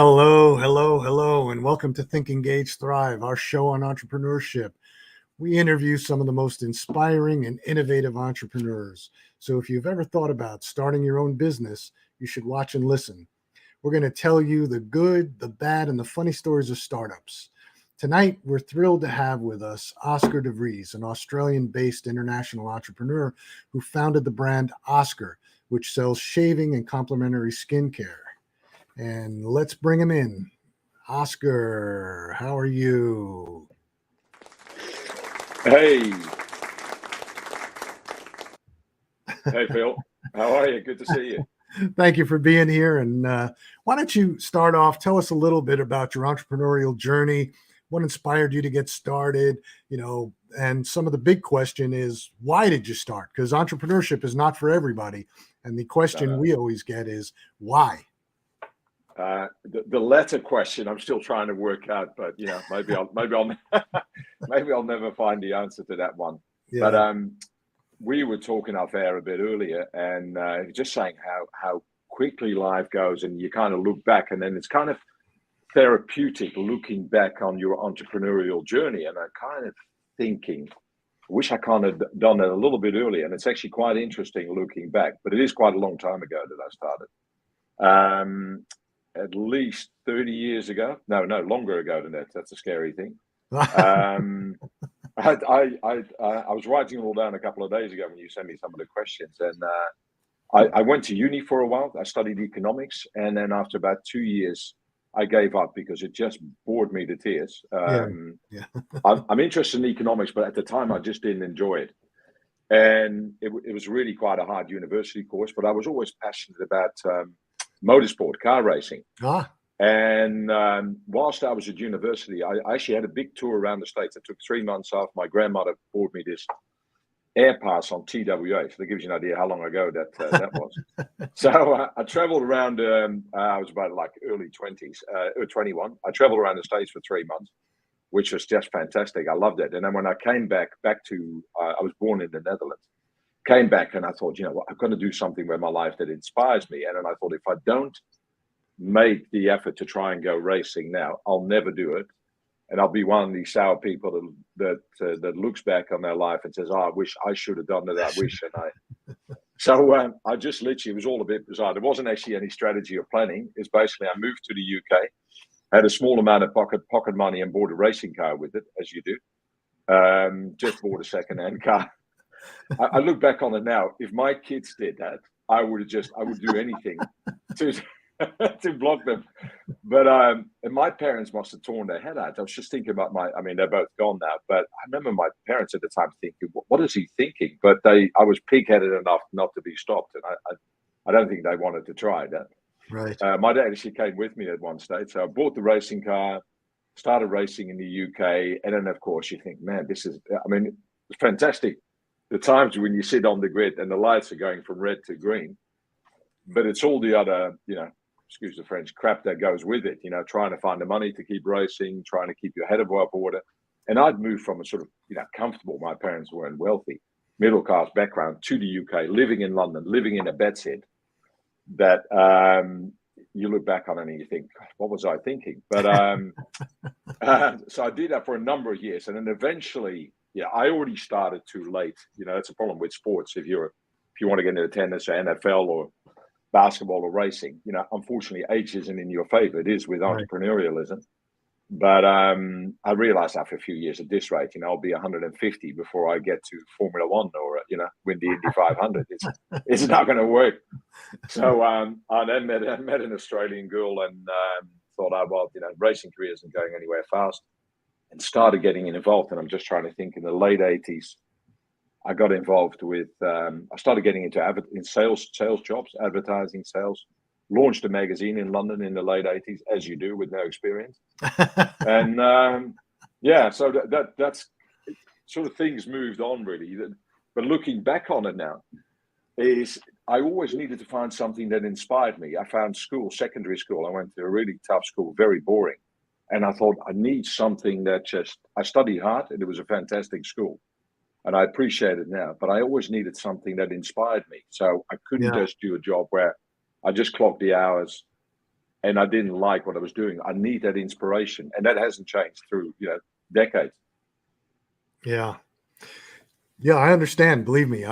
Hello, hello, hello, and welcome to Think, Engage, Thrive, our show on entrepreneurship. We interview some of the most inspiring and innovative entrepreneurs. So if you've ever thought about starting your own business, you should watch and listen. We're going to tell you the good, the bad, and the funny stories of startups. Tonight, we're thrilled to have with us Oscar De Vries, an Australian-based international entrepreneur who founded the brand Oscar, which sells shaving and complementary skincare. And let's bring him in. Oscar, how are you? Hey. Hey, Phil. How are you? Good to see you. Thank you for being here. And why don't you start off? Tell us a little bit about your entrepreneurial journey. What inspired you to get started? And some of the big question is, why did you start? Because entrepreneurship is not for everybody. And the question we always get is, why? The latter question I'm still trying to work out, but maybe I'll never find the answer to that one. Yeah. But we were talking off air a bit earlier, and just saying how quickly life goes, and you kind of look back, and then it's kind of therapeutic looking back on your entrepreneurial journey. And I'm kind of thinking, I wish I kind of done it a little bit earlier. And it's actually quite interesting looking back, but it is quite a long time ago that I started. At least 30 years ago. No, longer ago than that. That's a scary thing. I was writing it all down a couple of days ago when you sent me some of the questions. And I went to uni for a while. I studied economics. And then after about 2 years, I gave up because it just bored me to tears. I'm interested in economics, but at the time I just didn't enjoy it. And it was really quite a hard university course, but I was always passionate about motorsport, car racing. And whilst I was at university, I actually had a big tour around the States. I took 3 months off. My grandmother bought me this air pass on TWA. So that gives you an idea how long ago that was. So I traveled around, I was about like early 20s, or 21. I traveled around the States for 3 months, which was just fantastic. I loved it. And then when I came back to, I was born in the Netherlands. Came back and I thought, I've got to do something with my life that inspires me. And then I thought, if I don't make the effort to try and go racing now, I'll never do it. And I'll be one of these sour people that looks back on their life and says, I wish I should have done it. I just literally, it was all a bit bizarre. There wasn't actually any strategy or planning. It's basically, I moved to the UK, had a small amount of pocket money and bought a racing car with it, as you do. Just bought a second-hand car. I look back on it now. If my kids did that, I would do anything to block them. But and my parents must have torn their head out. I was just thinking about they're both gone now. But I remember my parents at the time thinking, "What is he thinking?" But I was pig-headed enough not to be stopped, and I don't think they wanted to try that. Right. My dad actually came with me at one stage, so I bought the racing car, started racing in the UK, and then of course you think, "Man, this is." It's fantastic. The times when you sit on the grid and the lights are going from red to green, but it's all the other, excuse the French, crap that goes with it, trying to find the money to keep racing, trying to keep your head above water. And I'd moved from a sort of, comfortable, my parents weren't wealthy, middle class background to the UK, living in London, living in a bedsit that you look back on it and you think, what was I thinking? But so I did that for a number of years. And then eventually, I already started too late. That's a problem with sports. If you want to get into tennis or NFL or basketball or racing, unfortunately, age isn't in your favor. It is with entrepreneurialism. But I realized after a few years at this rate, I'll be 150 before I get to Formula One or, win the Indy 500. It's not going to work. So I then met an Australian girl and thought, racing career isn't going anywhere fast. And started getting involved. And I'm just trying to think, in the late 80s, I got involved with, I started getting into sales jobs, advertising sales, launched a magazine in London in the late 80s, as you do with no experience. And so that's sort of things moved on really. But looking back on it now, I always needed to find something that inspired me. I found secondary school. I went to a really tough school, very boring. And I thought, I need something that I studied hard, and it was a fantastic school. And I appreciate it now, but I always needed something that inspired me. So I couldn't just do a job where I just clocked the hours, and I didn't like what I was doing. I need that inspiration, and that hasn't changed through decades. Yeah. Yeah, I understand. Believe me,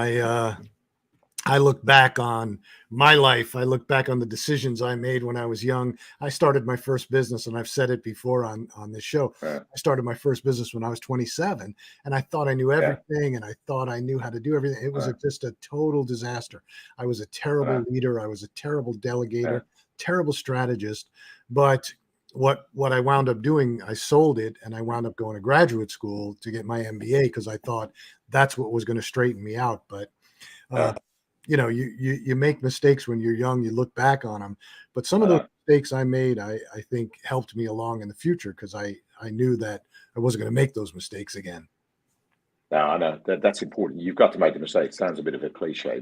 I look back on my life. I look back on the decisions I made when I was young. I started my first business, and I've said it before on this show. Yeah, I started my first business when I was 27, and I thought I knew yeah, everything, and I thought I knew how to do everything. It was just a total disaster. I was a terrible leader. I was a terrible delegator, terrible strategist. But what I wound up doing, I sold it, and I wound up going to graduate school to get my MBA because I thought that's what was going to straighten me out. But uh, you make mistakes when you're young, you look back on them, but some of those mistakes I made, I think helped me along in the future because I knew that I wasn't going to make those mistakes again. No, I know that's important. You've got to make the mistake. Sounds a bit of a cliche,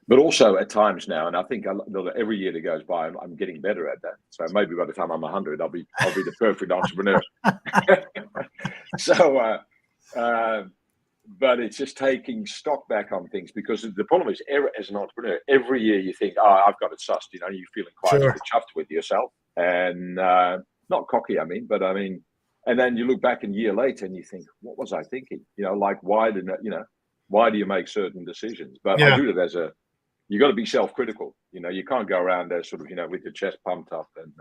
but also at times now, and I think every year that goes by, I'm getting better at that. So maybe by the time I'm 100, I'll be the perfect entrepreneur. So, but it's just taking stock back on things, because the problem is, as an entrepreneur, every year you think, "Oh, I've got it sussed." You're feeling quite Sure. chuffed with yourself, and not cocky. And then you look back a year later and you think, "What was I thinking?" Like why do you make certain decisions? But I Yeah. do that you got to be self-critical. You can't go around there sort of with your chest pumped up and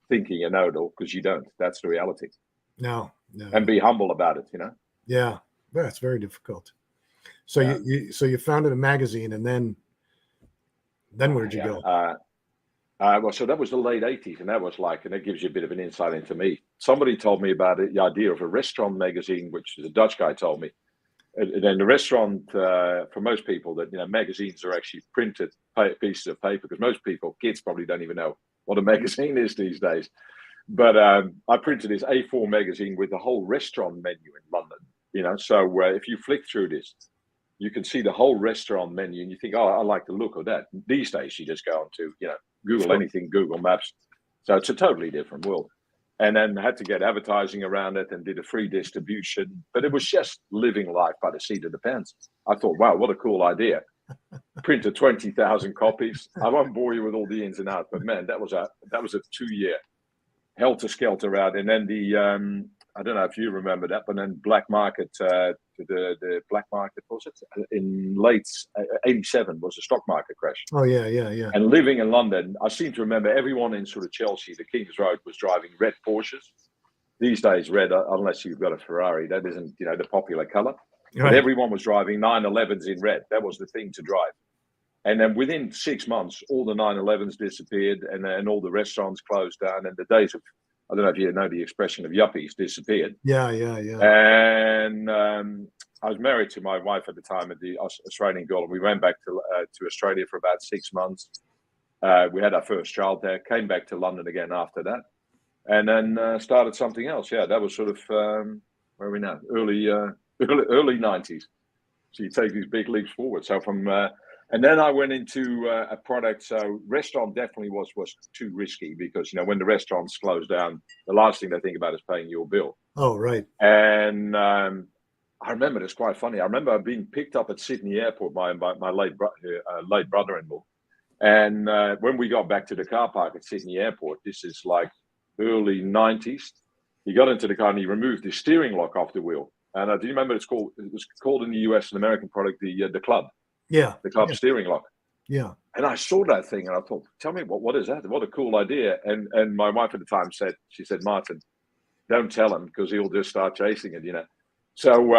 thinking you know it all, because you don't. That's the reality. No. And be humble about it. Yeah. Yeah, it's very difficult. So Yeah. you founded a magazine, and then where'd you go? Well, so that was the late 80s, and that gives you a bit of an insight into me. Somebody told me about it, the idea of a restaurant magazine, which the Dutch guy told me. And then the restaurant, for most people, that magazines are actually printed pieces of paper, because most people, kids, probably don't even know what a magazine is these days. But I printed this A4 magazine with the whole restaurant menu in London. So if you flick through this, you can see the whole restaurant menu, and you think, "Oh, I like the look of that." These days, you just go on to Google anything, Google Maps. So it's a totally different world. And then had to get advertising around it, and did a free distribution. But it was just living life by the seat of the pants. I thought, wow, what a cool idea. Printed 20,000 copies. I won't bore you with all the ins and outs, but man, that was a 2-year helter-skelter out. And then I don't know if you remember that, but then black market, the black market, was it in late 87 was a stock market crash. Oh yeah. And living in London, I seem to remember everyone in sort of Chelsea, the King's Road, was driving red Porsches. These days, red, unless you've got a Ferrari, that isn't the popular color. Right. But everyone was driving 911s in red. That was the thing to drive. And then within 6 months, all the 911s disappeared, and then all the restaurants closed down, and the days of, I don't know if you know the expression of yuppies, disappeared. Yeah. And I was married to my wife at the time, at the Australian girl, and we went back to Australia for about 6 months. We had our first child there, came back to London again after that, and then started something else. Yeah, that was sort of, where are we now? Early 90s. So you take these big leaps forward. So and then I went into a product. So restaurant definitely was too risky, because when the restaurants close down, the last thing they think about is paying your bill. Oh, right. And I remember, it's quite funny. I remember being picked up at Sydney Airport by my late brother-in-law. And when we got back to the car park at Sydney Airport, this is like early 90s. He got into the car and he removed the steering lock off the wheel. And do you remember it was called in the US, an American product, the club. Yeah. The club steering lock. Yeah. And I saw that thing and I thought, tell me, what is that? What a cool idea. And my wife at the time said, "Martin, don't tell him, because he'll just start chasing it, So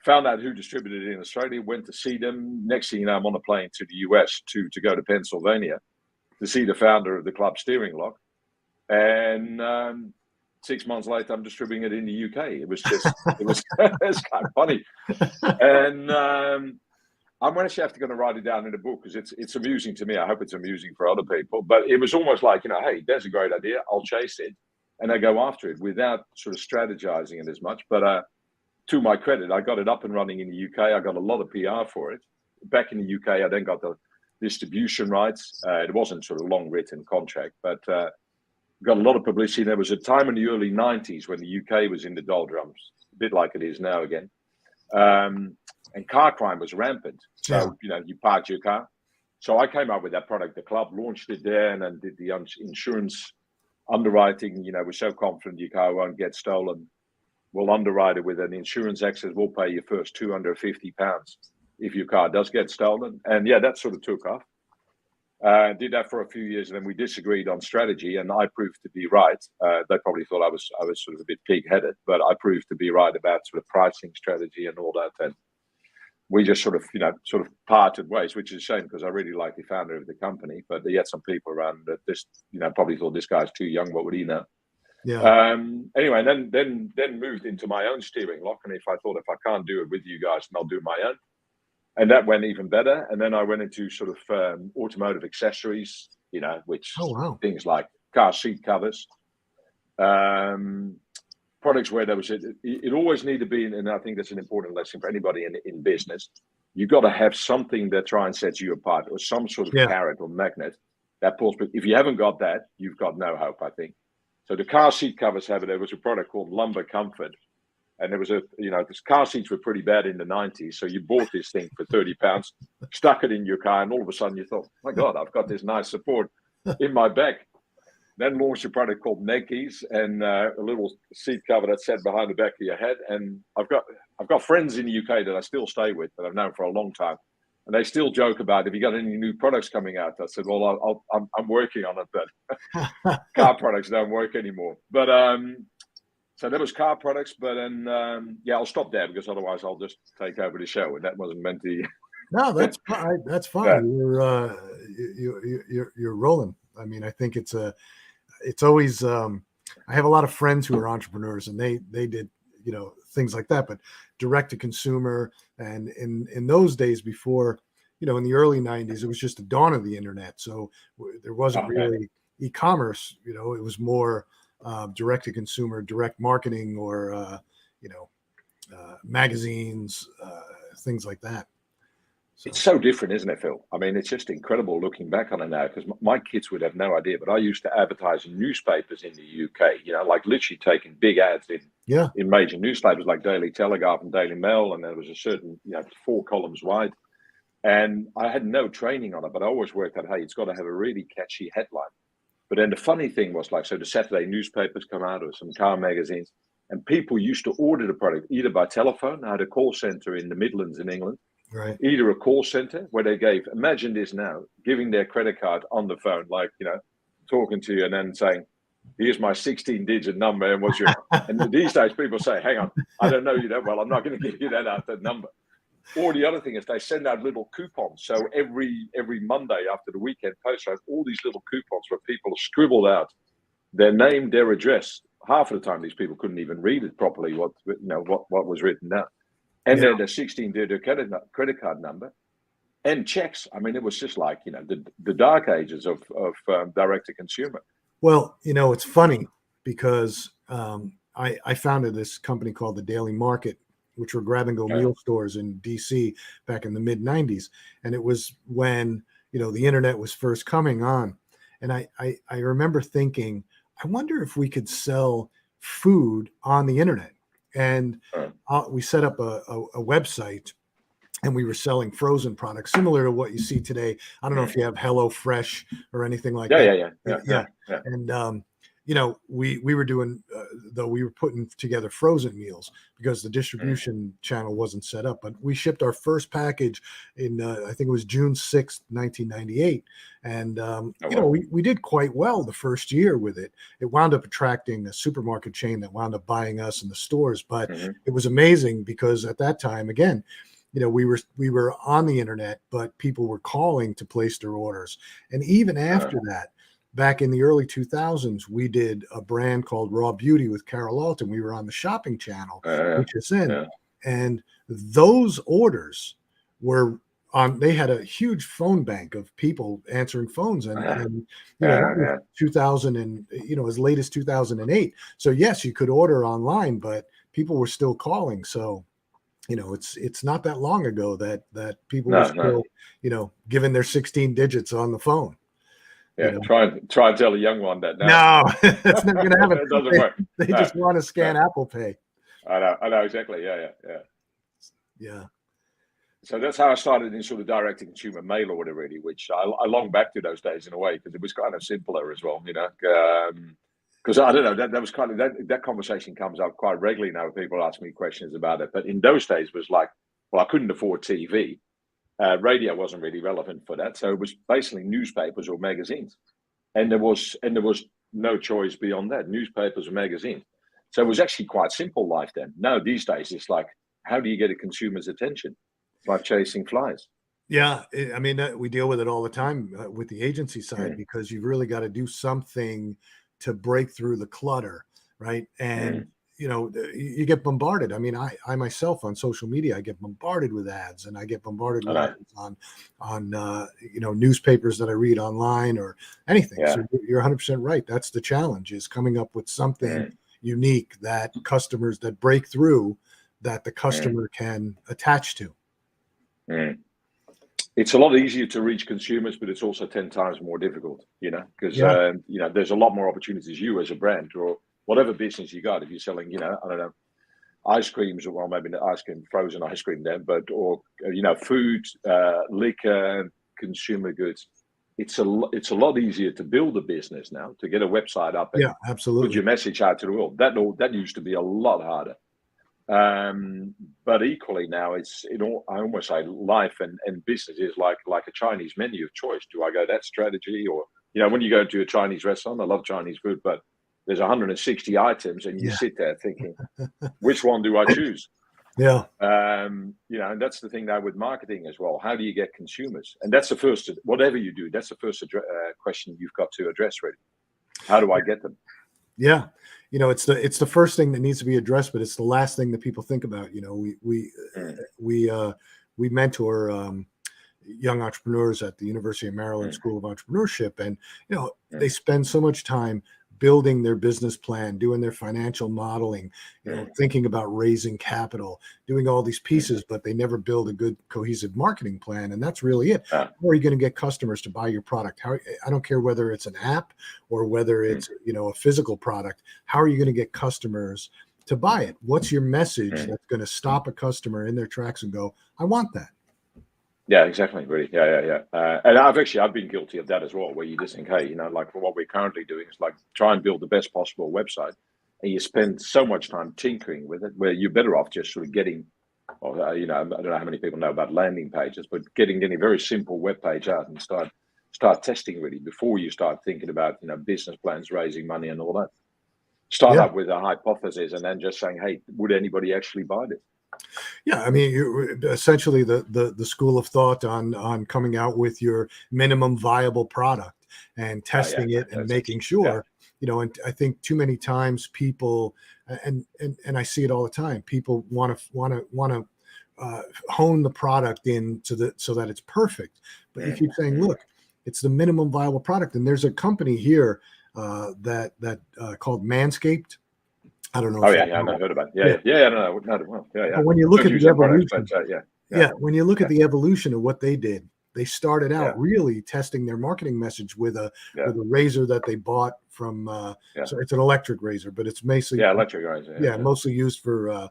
found out who distributed it in Australia, went to see them. Next thing you know, I'm on a plane to the US to go to Pennsylvania to see the founder of the club steering lock. And 6 months later, I'm distributing it in the UK. It was it's kind of funny. And I'm actually going to write it down in a book, because it's amusing to me. I hope it's amusing for other people. But it was almost like, hey, there's a great idea. I'll chase it. And I go after it without sort of strategizing it as much. But to my credit, I got it up and running in the UK. I got a lot of PR for it. Back in the UK, I then got the distribution rights. It wasn't sort of long written contract, but got a lot of publicity. There was a time in the early 90s when the UK was in the doldrums, a bit like it is now again. And car crime was rampant. So, you parked your car, So I came up with that product. The club launched it there, and then did the insurance underwriting. We're so confident your car won't get stolen. We'll underwrite it with an insurance excess. We'll pay you first £250 if your car does get stolen. And yeah, that sort of took off. Did that for a few years, and then we disagreed on strategy, and I proved to be right. They probably thought I was sort of a bit pig-headed, but I proved to be right about sort of pricing strategy and all that. And we just sort of parted ways, which is a shame because I really like the founder of the company, but he had some people around that just probably thought this guy's too young. What would he know? Yeah. Anyway, then moved into my own steering lock, and if I can't do it with you guys, then I'll do my own. And that went even better. And then I went into sort of automotive accessories, which things like car seat covers, products where there was it always needed to be, and I think that's an important lesson for anybody in business. You've got to have something that try and sets you apart, or some sort of carrot or magnet that pulls. But if you haven't got that, you've got no hope, I think. So the car seat covers there was a product called Lumbar Comfort. And there was because car seats were pretty bad in the 90s. So you bought this thing for £30, stuck it in your car, and all of a sudden you thought, my God, I've got this nice support in my back. Then launched a product called neck ease, and a little seat cover that sat behind the back of your head. And I've got friends in the UK that I still stay with, that I've known for a long time. And they still joke about, have you got any new products coming out? I said, well, I'm working on it, but car products don't work anymore. But so that was car products, but then I'll stop there because otherwise I'll just take over the show, and that wasn't meant to. No, that's fine. That's fine. Yeah. You're rolling. I mean, I think it's always. I have a lot of friends who are entrepreneurs, and they did things like that, but direct to consumer. And in those days before, in the early 90s, it was just the dawn of the internet, so there wasn't really e-commerce. It was more direct to consumer, direct marketing, or magazines, things like that. So. It's so different, isn't it, Phil? I mean, it's just incredible looking back on it now, because my kids would have no idea, but I used to advertise in newspapers in the UK, like literally taking big ads in major newspapers like Daily Telegraph and Daily Mail, and there was a certain 4 columns wide, and I had no training on it, but I always worked out, hey, it's got to have a really catchy headline. But then the funny thing was, so the Saturday newspapers come out, or some car magazines, and people used to order the product either by telephone. I had a call center in the Midlands in England, right? Either a call center where they imagine this now, giving their credit card on the phone, talking to you and then saying, here's my 16-digit number, and what's your, and these days people say, hang on, I don't know you that well, I'm not going to give you that number. Or the other thing is they send out little coupons. So every Monday after the weekend post, I have all these little coupons where people have scribbled out their name, their address. Half of the time, these people couldn't even read it properly, what was written down. And then the 16-digit credit card number and checks. I mean, it was just like, the dark ages of direct to consumer. Well, it's funny because I founded this company called the Daily Market, which were grab-and-go meal stores in DC back in the mid-90s. And it was when, the internet was first coming on. And I remember thinking, I wonder if we could sell food on the internet. And we set up a website, and we were selling frozen products similar to what you see today. I don't know if you have HelloFresh or anything like that. Yeah. And, we were doing, though we were putting together frozen meals because the distribution channel wasn't set up, but we shipped our first package in, I think it was June 6th, 1998. And, we did quite well the first year with it. It wound up attracting a supermarket chain that wound up buying us in the stores, but it was amazing because at that time, again, we were on the internet, but people were calling to place their orders. And even after that, back in the early 2000s, we did a brand called Raw Beauty with Carol Alton. We were on the shopping channel, which is in, and those orders were on. They had a huge phone bank of people answering phones, and 2000 and as late as 2008. So yes, you could order online, but people were still calling. So it's not that long ago that people were still giving their 16 digits on the phone. Yeah, try and tell a young one that now. No, it's not going to happen. It doesn't work. They just want to scan Apple Pay. I know exactly. Yeah. So that's how I started in sort of direct to consumer mail order, really, which I long back to those days in a way because it was kind of simpler as well, you know. Because I don't know, that was kind of that conversation comes up quite regularly now. People ask me questions about it, but in those days it was like, well, I couldn't afford TV. Radio wasn't really relevant for that, so it was basically newspapers or magazines, and there was no choice beyond that, newspapers or magazines. So it was actually quite simple life then. Now these days it's like, how do you get a consumer's attention? It's like chasing flies. Yeah, I mean, we deal with it all the time with the agency side Mm, because you've really got to do something to break through the clutter, right? And mm, you get bombarded. I mean, I myself on social media, I get bombarded with ads, and I get bombarded I with know. ads on newspapers that I read online or anything. Yeah. So you're 100% right. That's the challenge: is coming up with something Mm, unique that customers that break through, that the mm, customer can attach to. mm. It's a lot easier to reach consumers, but it's also 10 times more difficult, you know, because, Yeah. there's a lot more opportunities you as a brand or whatever business you got. If you're selling, I don't know, ice creams, or well, maybe not ice cream, frozen ice cream then, but, or, food, liquor, consumer goods. It's a lot easier to build a business now, to get a website up Yeah, and put absolutely. your message out to the world. That used to be a lot harder. But equally now I almost say life and business is like a Chinese menu of choice. Do I go that strategy, or when you go to a Chinese restaurant? I love Chinese food, but there's 160 items and you Yeah. sit there thinking, which one do I choose? Yeah. And that's the thing now with marketing as well. How do you get consumers? And that's the first, whatever you do, that's the first question you've got to address, really. How do I get them? Yeah. It's the first thing that needs to be addressed, but it's the last thing that people think about. Mm, We mentor young entrepreneurs at the University of Maryland mm, School of Entrepreneurship, and they mm, spend so much time building their business plan, doing their financial modeling, mm, thinking about raising capital, doing all these mm. pieces, but they never build a good cohesive marketing plan, and that's really it. Ah, How are you going to get customers to buy your product? I don't care whether it's an app or whether mm, it's a physical product. How are you going to get customers to buy it? What's your message mm. that's going to stop a customer in their tracks and go, I want that? Yeah, exactly. Really. Yeah. And I've been guilty of that as well, where you just think, hey, like what we're currently doing is like try and build the best possible website, and you spend so much time tinkering with it, where you're better off just sort of getting, or I don't know how many people know about landing pages, but getting a very simple web page out and start testing really before you start thinking about business plans, raising money, and all that. Start Yeah. up with a hypothesis, and then just saying, hey, would anybody actually buy this? Yeah, I mean, essentially the school of thought on coming out with your minimum viable product and Oh yeah, testing it and that's making yeah. sure, and I think too many times people, and I see it all the time, people want to hone the product in so that it's perfect, but you Mm, keep saying, mm. look, it's the minimum viable product, and there's a company here that called Manscaped. I don't know Oh if you yeah, yeah, I know know, it. heard about it. Yeah, Yeah, yeah, yeah, no, well, yeah, yeah. but when you look Don't at use the their products, but evolution, yeah, yeah, yeah, when you look at yeah, the evolution of what they did, they started yeah, out really testing their marketing message with a yeah, razor that they bought from. yeah, So it's an electric razor, but it's yeah. mostly, Electric guys, yeah, yeah, mostly used for uh,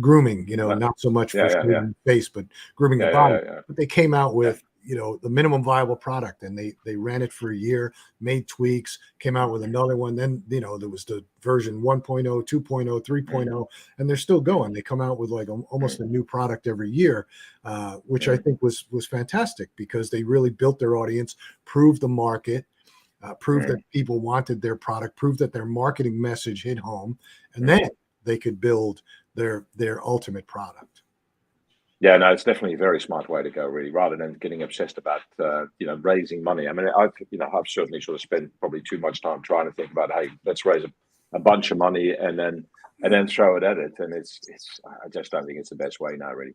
grooming. yeah, Not so much for yeah, yeah, yeah, shaving the face, but grooming the yeah, yeah, body. yeah, yeah, But they came out yeah. with the minimum viable product, and they ran it for a year, made tweaks, came out with another one. Then there was the version 1.0, 2.0, Mm, 3.0, and they're still mm, going. They come out with like almost mm, a new product every year, which I mm, think was fantastic because they really built their audience, proved the market, proved that mm. people wanted their product, proved that their marketing message hit home, and then Mm. they could build their ultimate product. Yeah, no, it's definitely a very smart way to go, really, rather than getting obsessed about raising money. I mean, I've certainly sort of spent probably too much time trying to think about, hey, let's raise a bunch of money and then throw it at it, and it's I just don't think it's the best way now, really.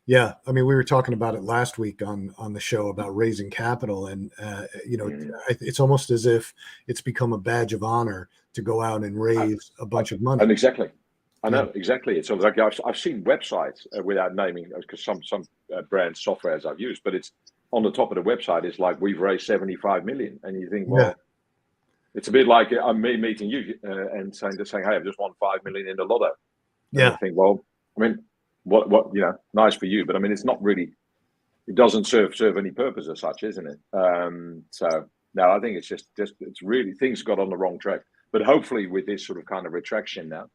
Yeah, I mean, we were talking about it last week on the show about raising capital, and Mm. it's almost as if it's become a badge of honor to go out and I, raise a I, bunch of money. and exactly, I Yeah, know exactly. It's sort of like I've seen websites without naming because some brand softwares I've used, but it's on the top of the website. It's like we've raised 75 million, and you think, yeah, well, it's a bit like I'm meeting you and saying, hey, I've just won 5 million in the lotto, and you yeah, think, well, I mean, what nice for you, but I mean, it's not really. It doesn't serve any purpose as such, isn't it? So no, I think it's just it's really things got on the wrong track. But hopefully, with this sort of kind of retraction now,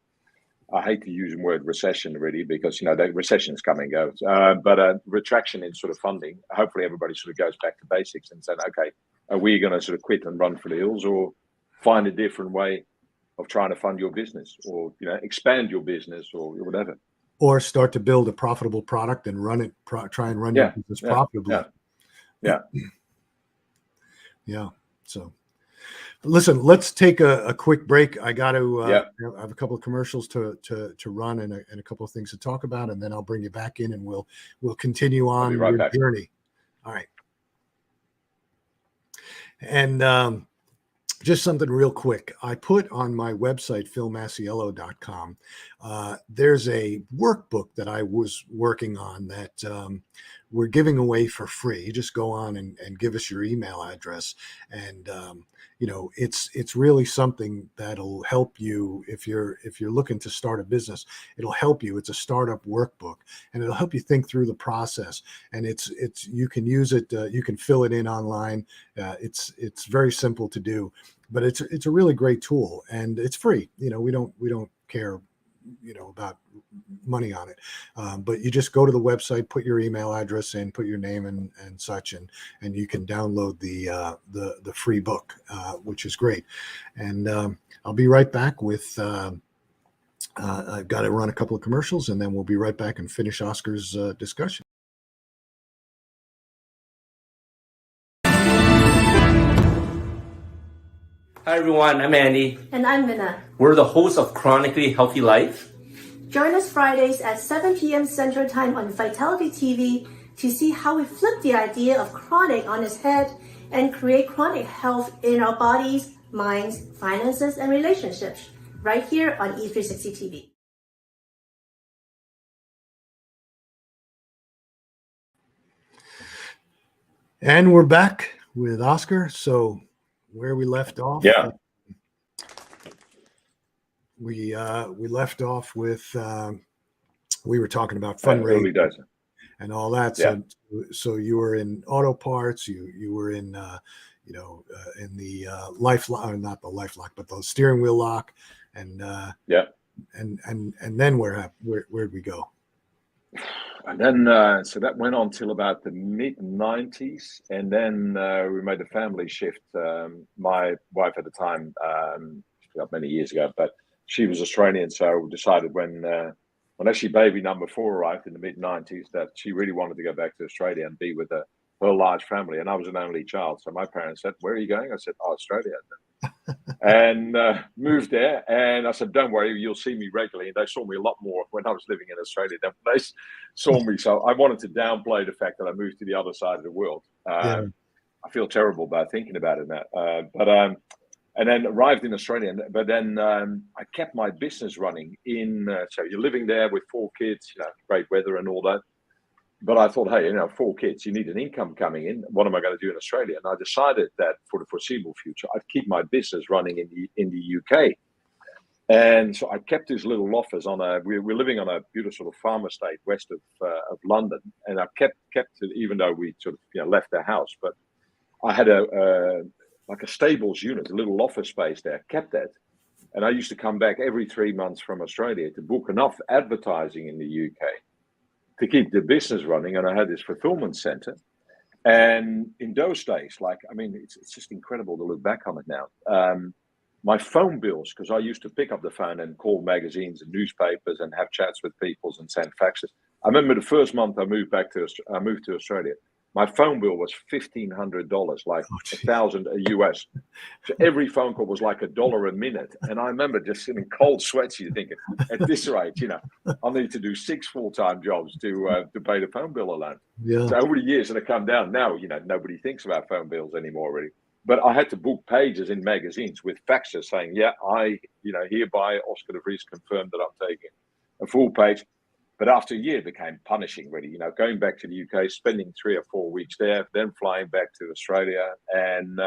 I hate to use the word recession really because the recession's coming and goes, but retraction in sort of funding. Hopefully, everybody sort of goes back to basics and said, okay, are we going to sort of quit and run for the hills, or find a different way of trying to fund your business, or expand your business, or whatever, or start to build a profitable product and run it. Try and run your business profitably. Yeah. So. Listen, let's take a quick break. I got to I have a couple of commercials to run and a couple of things to talk about, and then I'll bring you back in and we'll continue on your journey. All right. And just something real quick. I put on my website, philmasiello.com, there's a workbook that I was working on that we're giving away for free. You just go on and give us your email address. And, it's really something that'll help you if you're looking to start a business. It'll help you. It's a startup workbook, and it'll help you think through the process. And it's you can use it. You can fill it in online. It's very simple to do, but it's a really great tool, and it's free. We don't care about money on it, but you just go to the website, put your email address in, put your name and such, and you can download the free book, which is great. And I'll be right back with I've got to run a couple of commercials, and then we'll be right back and finish Oscar's discussion. Hi everyone, I'm Andy. And I'm Minna. We're the hosts of Chronically Healthy Life. Join us Fridays at 7 p.m. Central Time on Vitality TV to see how we flip the idea of chronic on its head and create chronic health in our bodies, minds, finances, and relationships, right here on E360 TV. And we're back with Oscar. So where we left off, we left off with we were talking about fundraising and all that. So you were in auto parts. You were in in the lifelock, not the lifelock, but the steering wheel lock, and and then where'd we go? And then, so that went on till about the mid-90s. And then we made a family shift. My wife at the time, she got many years ago, but she was Australian. So we decided when actually baby number 4 arrived in the mid-90s that she really wanted to go back to Australia and be with her large family. And I was an only child. So my parents said, "Where are you going?" I said, "Oh, Australia." And moved there. And I said, "Don't worry, you'll see me regularly." And they saw me a lot more when I was living in Australia than they saw me. So I wanted to downplay the fact that I moved to the other side of the world. I feel terrible about thinking about it now. And then arrived in Australia. But then I kept my business running in. So you're living there with 4 kids, great weather and all that. But I thought, hey, 4 kids, you need an income coming in. What am I going to do in Australia? And I decided that for the foreseeable future, I'd keep my business running in the UK. And so I kept this little office we're living on a beautiful sort of farm estate west of London. And I kept it, even though we sort of left the house. But I had a stables unit, a little office space there, kept that. And I used to come back every 3 months from Australia to book enough advertising in the UK to keep the business running. And I had this fulfillment center. And in those days, it's just incredible to look back on it now. My phone bills, because I used to pick up the phone and call magazines and newspapers and have chats with people and send faxes. I remember the first month I moved to Australia. My phone bill was $1,500, like $1,000 US. So every phone call was like $1 a minute. And I remember just sitting cold sweats, you thinking, at this rate, I'll need to do 6 full-time jobs to pay the phone bill alone. Yeah. So over the years, and I come down now, nobody thinks about phone bills anymore, really. But I had to book pages in magazines with faxes saying, I hereby Oscar De Vries confirmed that I'm taking a full page. But after a year, it became punishing, really. Going back to the UK, spending 3 or 4 weeks there, then flying back to Australia, and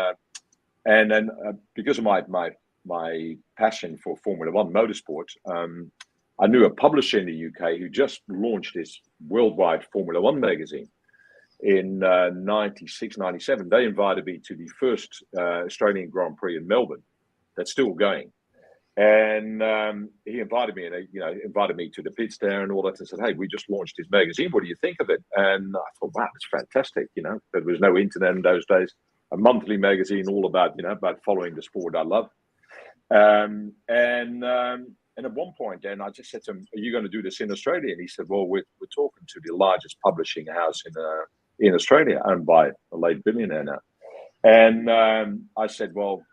then because of my passion for Formula One motorsport, I knew a publisher in the UK who just launched this worldwide Formula One magazine in 96, 97. They invited me to the first Australian Grand Prix in Melbourne. That's still going. And he invited me, and invited me to the pits there and all that, and said, "Hey, we just launched this magazine. What do you think of it?" And I thought, "Wow, it's fantastic." There was no internet in those days. A monthly magazine, all about about following the sport I love. And at one point, then I just said to him, "Are you going to do this in Australia?" And he said, "Well, we're talking to the largest publishing house in Australia, owned by a late billionaire now." And I said, "Well,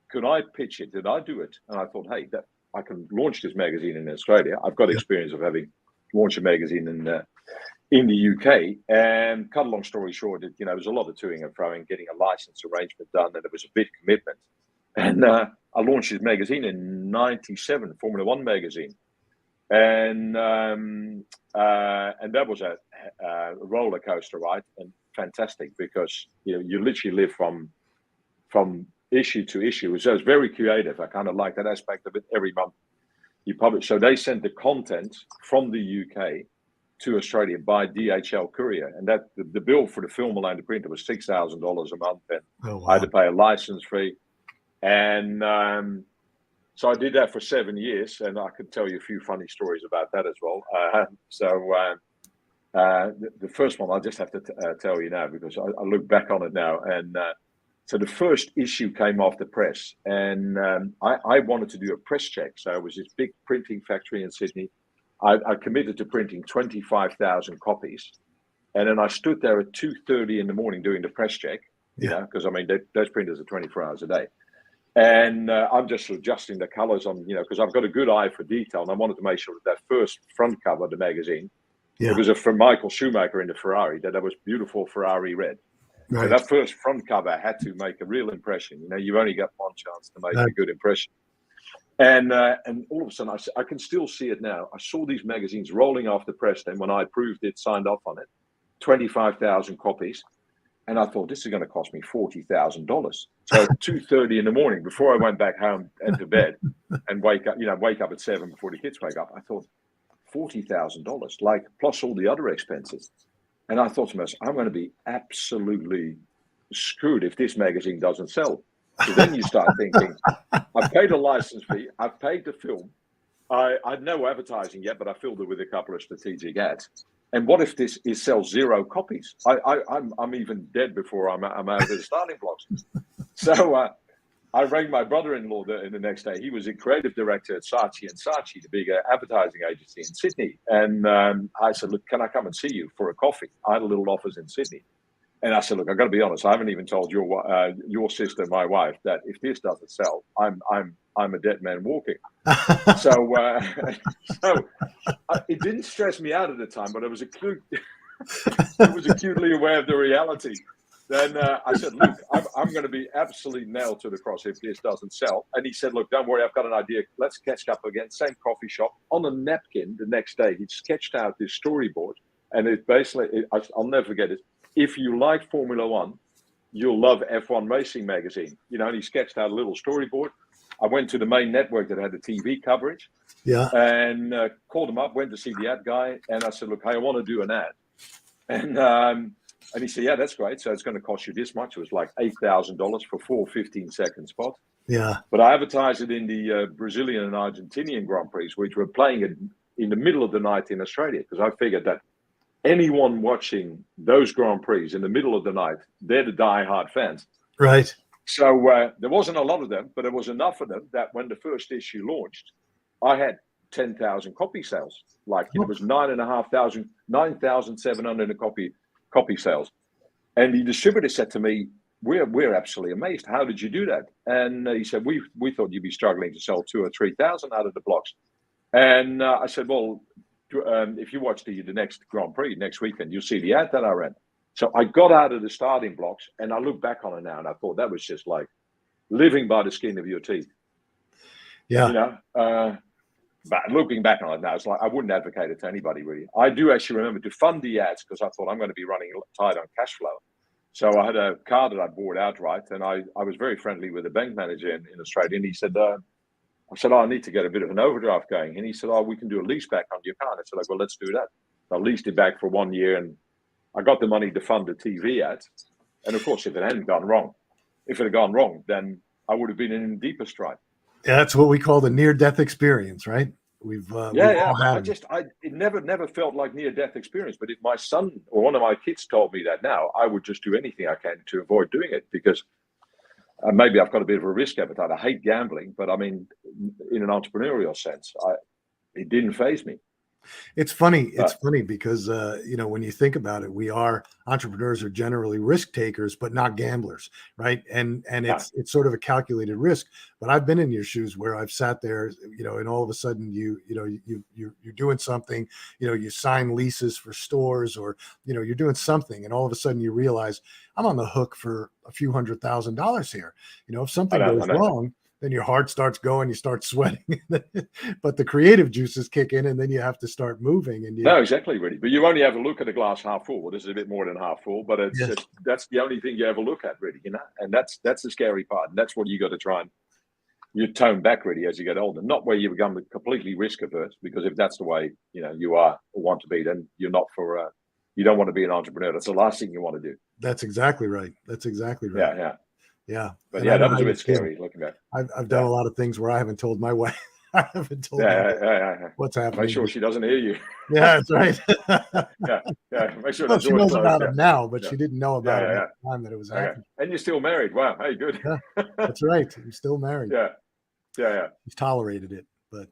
could I pitch it? Did I do it?" And I thought, "Hey, I can launch this magazine in Australia. I've got experience of having launched a magazine in the UK." And cut a long story short, there was a lot of toing and froing, getting a license arrangement done, and it was a big commitment. And I launched this magazine in '97, Formula One magazine, and that was a roller coaster ride, and fantastic, because you literally live from issue to issue. So it's very creative. I kind of like that aspect of it. Every month you publish. So they sent the content from the UK to Australia by DHL courier, and that the bill for the film and the printer was $6,000 a month, and I had to pay a license fee. And so I did that for 7 years, and I could tell you a few funny stories about that as well. The first one I just have to tell you now, because I look back on it now, and so the first issue came off the press, and I wanted to do a press check. So it was this big printing factory in Sydney. I committed to printing 25,000 copies, and then I stood there at 2:30 in the morning doing the press check. Because those printers are 24 hours a day. And I'm just adjusting the colors on, because I've got a good eye for detail, and I wanted to make sure that first front cover of the magazine, it was from Michael Schumacher in the Ferrari, that was beautiful Ferrari red. Right. So that first front cover had to make a real impression. You've only got one chance to make a good impression. And all of a sudden, I can still see it now. I saw these magazines rolling off the press then when I approved it, signed off on it, 25,000 copies. And I thought, this is going to cost me $40,000. So at 2:30 in the morning, before I went back home and to bed and wake up at 7 before the kids wake up, I thought, $40,000, like plus all the other expenses. And I thought to myself, I'm going to be absolutely screwed if this magazine doesn't sell. So then you start thinking, I've paid a license fee, I've paid the film, I had no advertising yet, but I filled it with a couple of strategic ads. And what if this sells 0 copies? I'm even dead before I'm out of the starting blocks. So I rang my brother-in-law the next day. He was a creative director at Saatchi & Saatchi, the big advertising agency in Sydney. And I said, "Look, can I come and see you for a coffee?" I had a little office in Sydney. And I said, "Look, I've got to be honest. I haven't even told your sister, my wife, that if this doesn't sell, I'm a dead man walking." So it didn't stress me out at the time, but it was acutely aware of the reality. Then I said, "Look, I'm going to be absolutely nailed to the cross if this doesn't sell." And he said, "Look, don't worry, I've got an idea. Let's catch up again. Same coffee shop." On a napkin the next day, he sketched out this storyboard, and it basically, I'll never forget it. If you like Formula One, you'll love F1 Racing magazine. And he sketched out a little storyboard. I went to the main network that had the TV coverage, and called him up, went to see the ad guy, and I said, "Look, hey, I want to do an ad." And he said, "Yeah, that's great. So it's going to cost you this much." It was like $8,000 for 4 15-second spots. Yeah. But I advertised it in the Brazilian and Argentinian Grand Prix, which were playing it in the middle of the night in Australia, because I figured that anyone watching those Grand Prix in the middle of the night, they're the diehard fans. Right. So there wasn't a lot of them, but there was enough of them that when the first issue launched, I had 10,000 copy sales. Like it was 9,700 copy sales. And the distributor said to me, we're absolutely amazed. How did you do that? And he said, we thought you'd be struggling to sell 2,000 or 3,000 out of the blocks. And I said, well, if you watch the next Grand Prix next weekend, you'll see the ad that I ran. So I got out of the starting blocks, and I look back on it now, and I thought that was just like living by the skin of your teeth. Yeah. But looking back on it now, it's like I wouldn't advocate it to anybody, really. I do actually remember to fund the ads because I thought I'm going to be running tight on cash flow. So I had a car that I bought outright, and I was very friendly with the bank manager in Australia, and he said, I said, oh, I need to get a bit of an overdraft going. And he said, oh, we can do a lease back on your car. And I said, like, well, let's do that. So I leased it back for 1 year, and I got the money to fund the TV ad. And of course, if it had gone wrong, then I would have been in deeper strife. Yeah, that's what we call the near-death experience, right? We've all had It never felt like near-death experience. But if my son or one of my kids told me that now, I would just do anything I can to avoid doing it, because maybe I've got a bit of a risk appetite. I hate gambling, but I mean, in an entrepreneurial sense, it didn't faze me. It's funny. It's funny because, when you think about it, entrepreneurs are generally risk takers, but not gamblers. Right. And it's sort of a calculated risk. But I've been in your shoes where I've sat there, and all of a sudden you're doing something, you sign leases for stores, or, you're doing something. And all of a sudden you realize I'm on the hook for a few $100,000 here. If something goes wrong, then your heart starts going, you start sweating, but the creative juices kick in, and then you have to start moving. And no, exactly, really. But you only have a look at the glass half full. Well, this is a bit more than half full, but that's the only thing you ever look at, really, and that's the scary part. And that's what you got to try and you tone back, really, as you get older. Not where you become completely risk averse, because if that's the way you are or want to be, then you're not you don't want to be an entrepreneur. That's the last thing you want to do. That's exactly right. Yeah. But that was a bit scary looking back. I've done a lot of things where I haven't told my wife. I haven't told her what's happening. Make sure she doesn't hear you. Yeah, that's right. Make sure she knows about it now, but she didn't know about it at the time that it was happening. And you're still married. Wow. Hey, good. Yeah, that's right. You're still married. Yeah. He's tolerated it, but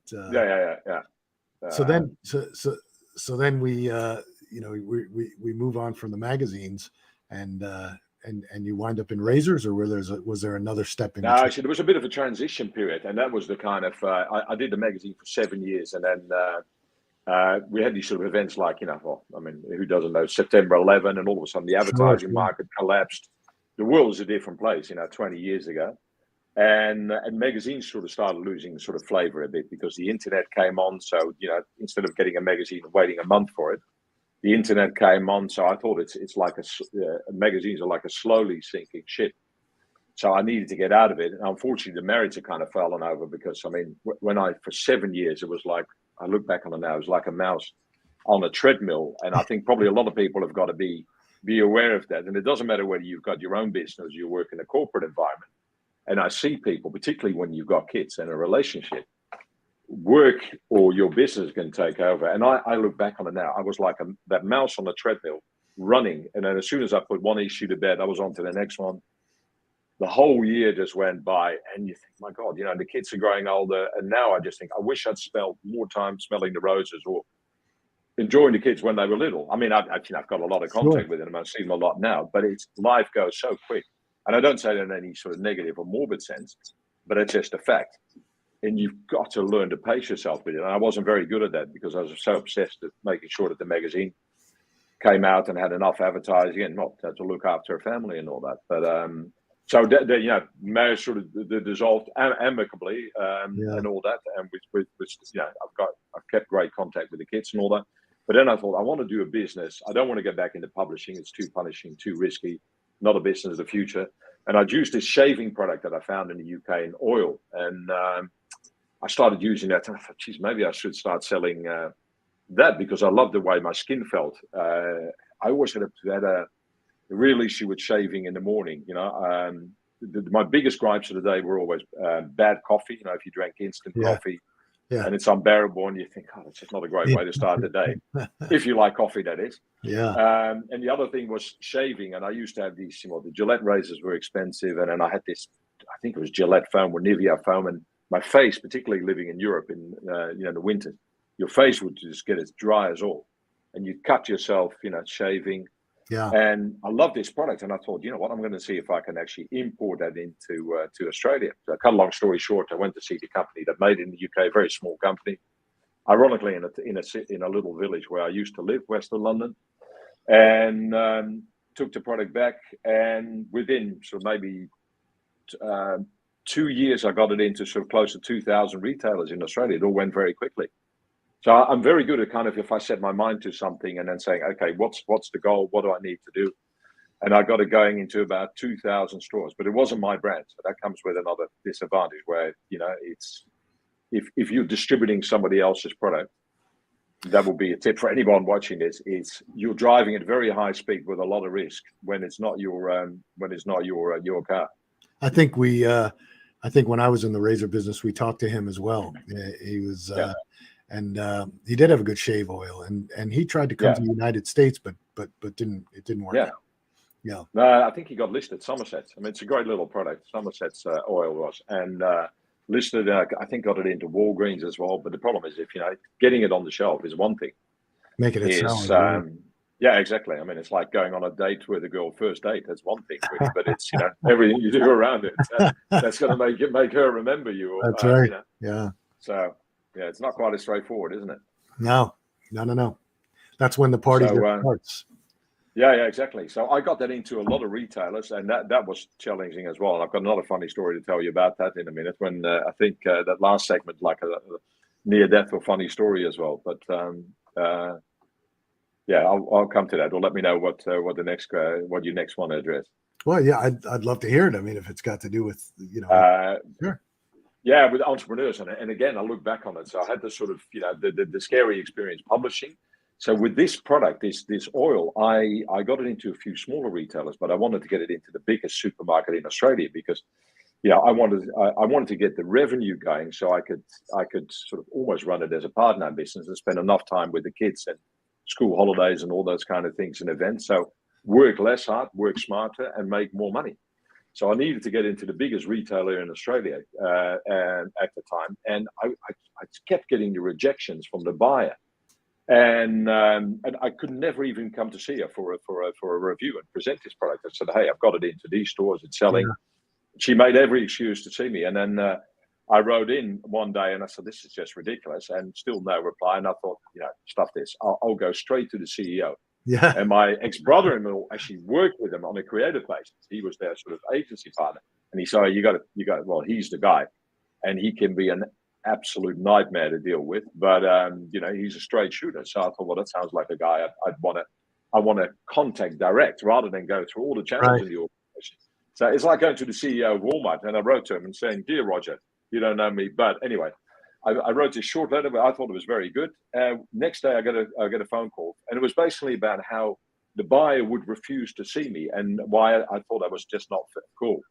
So then we we move on from the magazines, and you wind up in razors, or was there another step in? No, actually, there was a bit of a transition period, and that was the kind of I did the magazine for 7 years, and then we had these sort of events like who doesn't know, September 11, and all of a sudden the advertising market collapsed. The world was a different place, 20 years ago, and magazines sort of started losing sort of flavor a bit because the internet came on. So instead of getting a magazine and waiting a month for it, the internet came on, so I thought it's like magazines are like a slowly sinking ship. So I needed to get out of it. And unfortunately, the marriage had kind of fallen over because, for 7 years, it was like, I look back on it now, it was like a mouse on a treadmill. And I think probably a lot of people have got to be aware of that. And it doesn't matter whether you've got your own business, you work in a corporate environment. And I see people, particularly when you've got kids and a relationship, work or your business can take over. And I look back on it now, I was like that mouse on the treadmill running, and then as soon as I put one issue to bed, I was on to the next one. The whole year just went by, and you think, my God, the kids are growing older, and now I just think I wish I'd spent more time smelling the roses or enjoying the kids when they were little. I've got a lot of contact with them, I see them a lot now, but life goes so quick. And I don't say that in any sort of negative or morbid sense, but it's just a fact. And you've got to learn to pace yourself with it. And I wasn't very good at that because I was so obsessed with making sure that the magazine came out and had enough advertising and not to look after a family and all that. But so marriage sort of dissolved amicably and all that. And I've kept great contact with the kids and all that. But then I thought, I want to do a business. I don't want to get back into publishing. It's too punishing, too risky. Not a business of the future. And I'd used this shaving product that I found in the UK in oil. And I started using that. And I thought, geez, maybe I should start selling that because I loved the way my skin felt. I always had a real issue with shaving in the morning. My biggest gripes of the day were always bad coffee. If you drank instant coffee and it's unbearable and you think, it's just not a great way to start the day. If you like coffee, that is. Yeah. And the other thing was shaving. And I used to have these, the Gillette razors were expensive. And then I had this, I think it was Gillette foam or Nivea foam. And my face, particularly living in Europe in, the winter, your face would just get as dry as all. And you cut yourself, shaving. Yeah. And I love this product. And I thought, you know what, I'm going to see if I can actually import that into to Australia. So cut a long story short, I went to see the company that made it in the UK, a very small company. Ironically, in a little village where I used to live, west of London, and took the product back. And within sort of maybe 2 years, I got it into sort of close to 2,000 retailers in Australia. It all went very quickly. So I'm very good at kind of, if I set my mind to something and then saying, okay, what's the goal? What do I need to do? And I got it going into about 2,000 stores, but it wasn't my brand. So that comes with another disadvantage where, if you're distributing somebody else's product, that would be a tip for anyone watching this, is you're driving at very high speed with a lot of risk when it's not your your car. I think I think when I was in the razor business, we talked to him as well. He was, he did have a good shave oil, and he tried to come to the United States, but it didn't work out. Yeah. No, I think he got listed Somerset. I mean, it's a great little product. Somerset's oil was, and listed. I think got it into Walgreens as well. But the problem is, if getting it on the shelf is one thing. Making it sound. Yeah, exactly. I mean, it's like going on a date with a girl, first date. That's one thing, really, but it's everything you do around it that's going to make her remember you. That's right. Yeah. So it's not quite as straightforward, isn't it? No. That's when the party starts. Yeah, exactly. So I got that into a lot of retailers, and that was challenging as well. And I've got another funny story to tell you about that in a minute. When I think that last segment, like a near death or funny story as well. But I'll come to that. Or let me know what you next want to address. Well, yeah, I'd love to hear it. I mean, if it's got to do with sure. Yeah, with entrepreneurs, and again, I look back on it. So I had this sort of the scary experience publishing. So with this product, this oil, I got it into a few smaller retailers, but I wanted to get it into the biggest supermarket in Australia because, I wanted to get the revenue going so I could sort of almost run it as a part-time business and spend enough time with the kids and school holidays and all those kind of things and events. So work less hard, work smarter, and make more money. So I needed to get into the biggest retailer in Australia and at the time, and I kept getting the rejections from the buyer. And I could never even come to see her for a review and present this product. I said, "Hey, I've got it into these stores. It's selling." Yeah. She made every excuse to see me, and then I wrote in one day and I said, "This is just ridiculous," and still no reply. And I thought, stuff this. I'll go straight to the CEO. Yeah. And my ex-brother-in-law actually worked with him on a creative basis. He was their sort of agency partner, and he said, "You got to. Well, he's the guy, and he can be an absolute nightmare to deal with, but he's a straight shooter." So I thought, well, that sounds like a guy I want to contact direct rather than go through all the channels in the organization. So it's like going to the CEO of Walmart, and I wrote to him and saying, "Dear Roger, you don't know me, but anyway." I wrote this short letter, but I thought it was very good. Next day, I get a phone call, and it was basically about how the buyer would refuse to see me and why I thought I was just not cool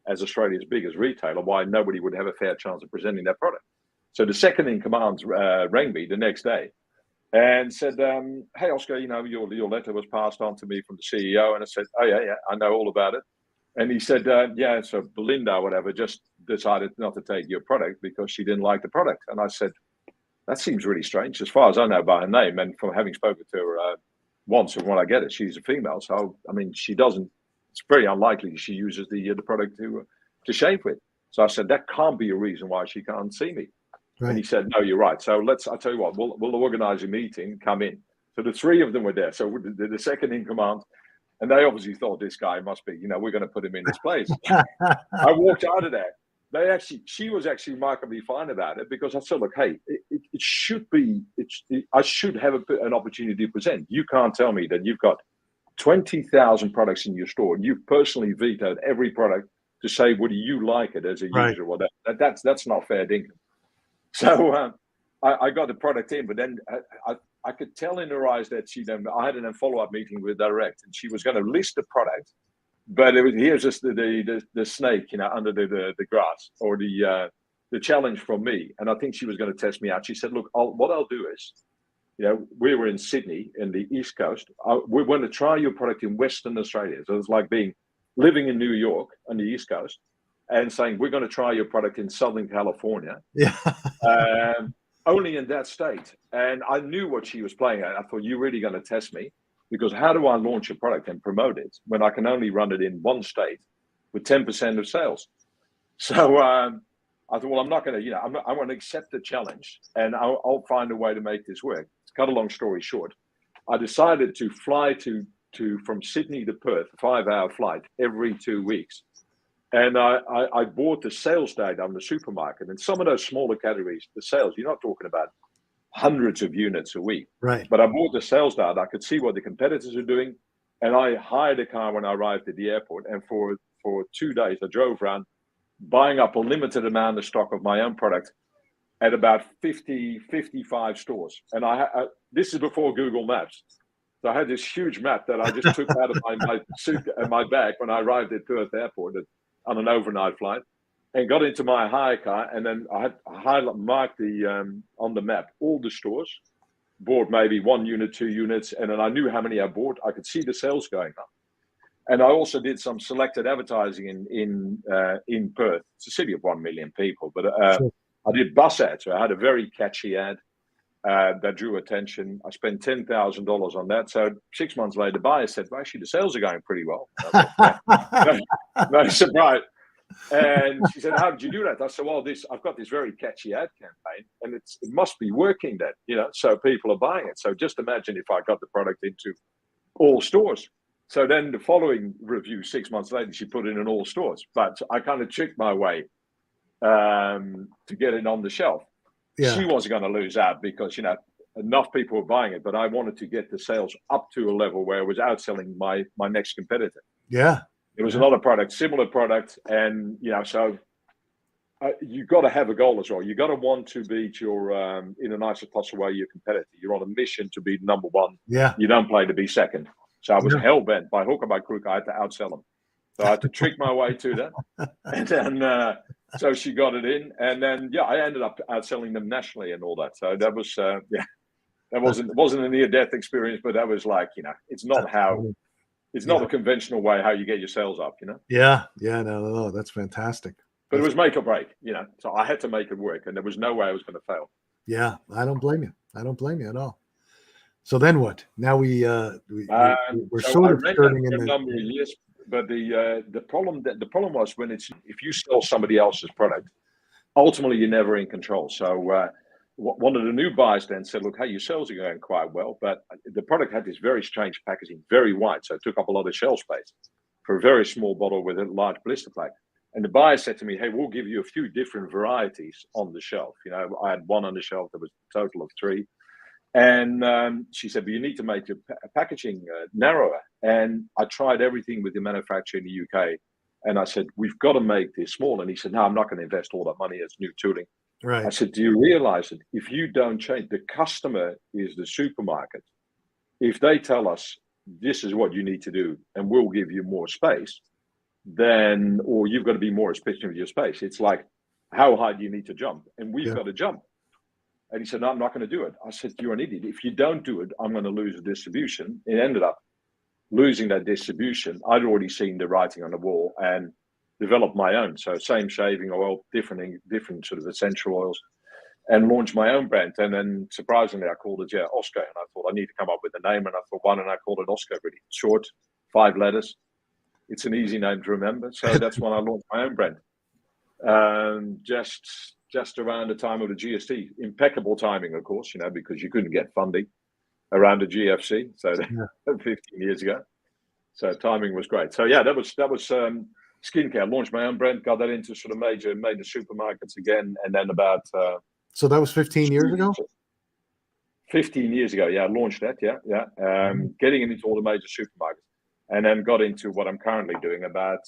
as Australia's biggest retailer, why nobody would have a fair chance of presenting their product. So the second in command rang me the next day and said, "Hey, Oscar, your letter was passed on to me from the CEO." And I said, "Oh, yeah, I know all about it." And he said, so Belinda or whatever just decided not to take your product because she didn't like the product. And I said, that seems really strange. As far as I know by her name, and from having spoken to her once, and when I get it, she's a female. So, I mean, she doesn't, it's very unlikely she uses the product to shave with. So I said, that can't be a reason why she can't see me. Right. And he said, "No, you're right. So I'll tell you what, we'll organize a meeting, come in." So the three of them were there. So the second in command, and they obviously thought this guy must be, we're going to put him in this place. I walked out of there. She was actually remarkably fine about it because I said, "Look, hey, it should be, I should have an opportunity to present. You can't tell me that you've got 20,000 products in your store and you've personally vetoed every product to say, whether you like it as a user or whatever. That's not fair dinkum." So I got the product in, but then I could tell in her eyes that I had a follow-up meeting with direct, and she was going to list the product, but here's just the snake, under the grass, or the challenge from me. And I think she was going to test me out. She said, "Look, what I'll do is, we were in Sydney in the East Coast. We're going to try your product in Western Australia." So it's like living in New York on the East Coast and saying, "We're going to try your product in Southern California." Yeah. Only in that state. And I knew what she was playing at. I thought, you're really going to test me, because how do I launch a product and promote it when I can only run it in one state with 10% of sales? So I thought, well, I'm not going to, I want to accept the challenge, and I'll find a way to make this work. To cut a long story short, I decided to fly from Sydney to Perth, a 5-hour flight every 2 weeks. And I bought the sales data on the supermarket, and some of those smaller categories, the sales, you're not talking about hundreds of units a week. Right. But I bought the sales data. I could see what the competitors are doing. And I hired a car when I arrived at the airport. And for 2 days, I drove around buying up a limited amount of stock of my own product at about 55 stores. And this is before Google Maps. So I had this huge map that I just took out of my suit and my bag when I arrived at Perth Airport on an overnight flight, and got into my hire car. And then I had marked on the map all the stores, bought maybe 1 unit, 2 units, and then I knew how many I bought. I could see the sales going up. And I also did some selected advertising in Perth. It's a city of 1 million people, but Sure. I did bus ads. So I had a very catchy ad that drew attention. I spent $10,000 on that. So 6 months later, the buyer said, well, actually, the sales are going pretty well. No surprise. And she said, how did you do that? I said, well, I've got this very catchy ad campaign, and it must be working then, so people are buying it. So just imagine if I got the product into all stores. So then the following review, 6 months later, she put it in all stores. But I kind of tricked my way to get it on the shelf. Yeah. She wasn't going to lose out because, enough people were buying it, but I wanted to get the sales up to a level where it was outselling my next competitor. Yeah. It was another product, similar product. And, so you got to have a goal as well. You got to want to beat your, in a nicest possible way, your competitor. You're on a mission to be number one. Yeah. You don't play to be second. So I was hell-bent by hook or by crook. I had to outsell them. So I had to trick my way to that. And then, so she got it in. And then, I ended up outselling them nationally and all that. So that was, that wasn't a near-death experience, but that was like, it's not it's not a conventional way how you get your sales up, Yeah. No, that's fantastic. But it was make or break, so I had to make it work, and there was no way I was going to fail. Yeah, I don't blame you. I don't blame you at all. So then what? Now we're sort of skirting in a number of years, but the problem was if you sell somebody else's product, ultimately you're never in control. So one of the new buyers then said, look, hey, your sales are going quite well, but the product had this very strange packaging, very white, so it took up a lot of shelf space for a very small bottle with a large blister plate. And the buyer said to me, hey, we'll give you a few different varieties on the shelf. I had one on the shelf. There was a total of 3. And she said, but you need to make your packaging narrower. And I tried everything with the manufacturer in the UK. And I said, we've got to make this small. And he said, no, I'm not going to invest all that money as new tooling. Right. I said, do you realize that if you don't change, the customer is the supermarket. If they tell us this is what you need to do and we'll give you more space, then, or you've got to be more efficient with your space. It's like, how high do you need to jump? And we've got to jump. And he said, no, I'm not going to do it. I said, you're an idiot. If you don't do it, I'm going to lose the distribution. It ended up losing that distribution. I'd already seen the writing on the wall and developed my own. So same shaving oil, different sort of essential oils, and launched my own brand. And then surprisingly, I called it, Oscar. And I thought I need to come up with a name. And I thought one, and I called it Oscar, really short, 5 letters. It's an easy name to remember. So that's when I launched my own brand. Just around the time of the GST. Impeccable timing, of course, because you couldn't get funding around the GFC. So 15 years ago. So timing was great. So that was skincare. Launched my own brand, got that into sort of major supermarkets again. And then about... so that was 15 years ago? 15 years ago, I launched that, getting it into all the major supermarkets. And then got into what I'm currently doing about